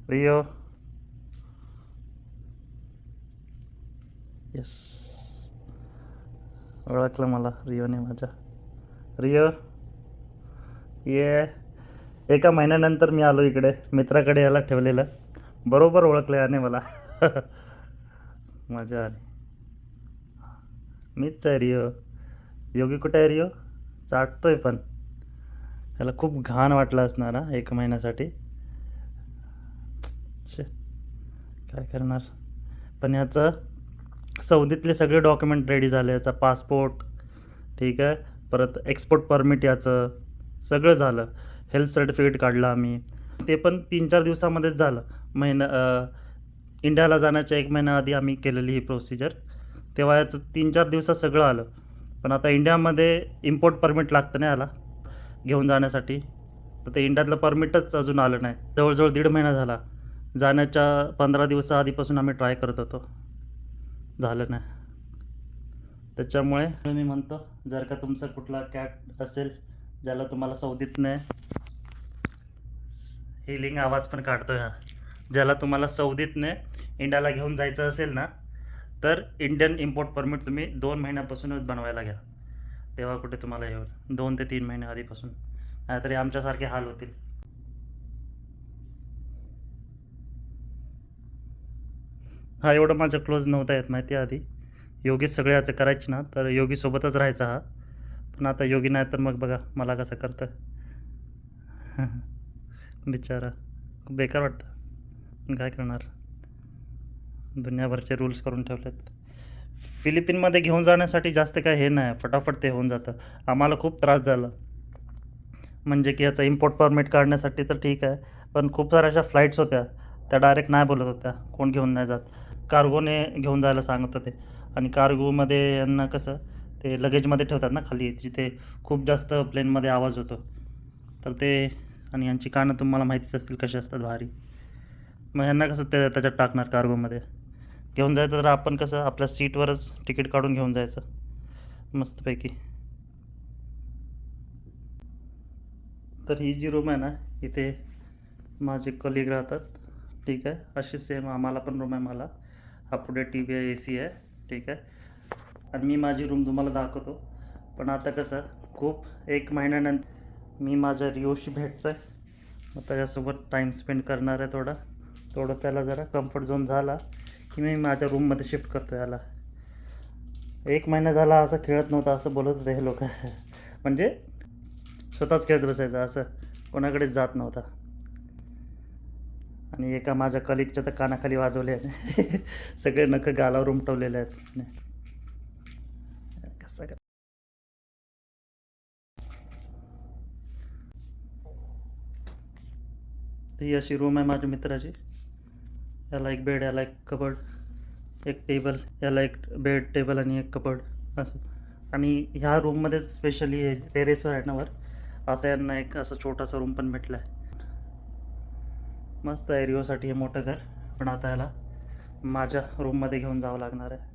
Rio. Yes, ओळखलं मला रियोने माझ्या. रियो ये. एका महिन्यानंतर मी आलो इकडे, मित्राकडे याला ठेवलेलं. बरोबर ओळखलं याने मला. मजा आली. मीच आहे रियो. योगी कुठे आहे रियो? चाटतोय पण. याला खूप घाण वाटलं असणार हा एक महिन्यासाठी. शे, काय करणार. पण याचं सौदीतले सगळे डॉक्युमेंट रेडी झाले. याचा पासपोर्ट, ठीक आहे, परत एक्सपोर्ट परमिट याचं सगळं झालं. हेल्थ सर्टिफिकेट काढलं आम्ही, ते पण 3-4 दिवसामध्येच झालं. इंडियाला जाण्याच्या 1 महिना आधी आम्ही केलेली ही प्रोसिजर. तेव्हा याचं 3-4 दिवसात सगळं आलं. पण आता इंडियामध्ये इम्पोर्ट परमिट लागतं ना याला घेऊन जाण्यासाठी, तर ते इंडियातलं परमिटच अजून आलं नाही. जवळजवळ 1.5 महिना झाला. जाण्याच्या 15 दिवसाआधीपासून आम्ही ट्राय करत होतो, झालं नाही. त्याच्यामुळे मी म्हणतो, जर का तुमचा कुठला कॅट असेल ज्याला तुम्हाला सौदीतने हिलिंग आवाज पण काढतोय हा, ज्याला तुम्हाला सौदीतने इंडियाला घेऊन जायचं असेल ना, तर इंडियन इम्पोर्ट परमिट तुम्ही 2 महिन्यापासूनच बनवायला घ्या. तेव्हा कुठे तुम्हाला येईल 2 ते 3 महिने आधीपासून, नाहीतरी आमच्यासारखे हाल होतील. हा एवढं माझ्या क्लोज नव्हता येत माहिती आहे आधी. योगी सगळे याचं करायचे ना, तर योगीसोबतच राहायचा हा. पण आता योगी नाही तर मग बघा मला कसं करतं. बिचारा खूप बेकार वाटतं, पण काय करणार. दुनियाभरचे रूल्स करून ठेवलेत. फिलिपिनमध्ये घेऊन जाण्यासाठी जास्त काय हे नाही, फटाफट ते होऊन जातं. आम्हाला खूप त्रास झाला, म्हणजे की याचा इम्पोर्ट परमिट काढण्यासाठी तर ठीक आहे, पण खूप साऱ्या अशा फ्लाईट्स होत्या, त्या डायरेक्ट नाही बोलत होत्या कोण घेऊन नाही जात. कार्गोने घेऊन जायला सांगत होते. आणि कार्गोमध्ये यांना कसं ते लगेजमध्ये ठेवतात ना खाली, जिथे खूप जास्त प्लेनमध्ये आवाज होतो, तर ते, आणि यांची कानं तुम्हाला माहितीच असतील कशी असतात भारी. मग यांना कसं ते त्याच्यात टाकणार कार्गोमध्ये. घेऊन जायचं तर आपण कसं आपल्या सीटवरच तिकीट काढून घेऊन जायचं मस्तपैकी. तर ही जी रूम आहे ना, इथे माझे कलिग राहतात, ठीक आहे. अशी सेम आम्हाला पण रूम आहे. मला हा पुढे टी व्ही आहे, ए सी आहे, ठीक आहे. आणि मी माझी रूम तुम्हाला दाखवतो. पण आता कसं खूप 1 महिन्यानंतर मी माझ्या रिओशी भेटतो आहे, मग त्याच्यासोबत टाईम स्पेंड करणार आहे थोडं त्याला जरा कम्फर्ट झोन झाला की मी माझ्या रूममध्ये शिफ्ट करतो याला. 1 महिना झाला असं खेळत नव्हता असं बोलत होते हे लोक. म्हणजे स्वतःच खेळत बसायचा, असं कोणाकडेच जात नव्हता. आणि एका माझ्या कलिगच्या तर कानाखाली वाजवले आहे. सगळे नख गालावर उमटवलेले आहेत. कसं काय. ही अशी रूम आहे माझ्या मित्राची. याला एक बेड, याला एक कबड, एक टेबल, याला एक बेड टेबल आणि एक कबड असं. आणि ह्या रूममध्ये स्पेशली टेरेसवर आहे ना वर, असं यांना एक असं छोटासा रूम पण भेटला आहे. मस्त आहे रिओसाठी हे मोठं घर. पण आता याला माझ्या रूममध्ये घेऊन जावं लागणार आहे.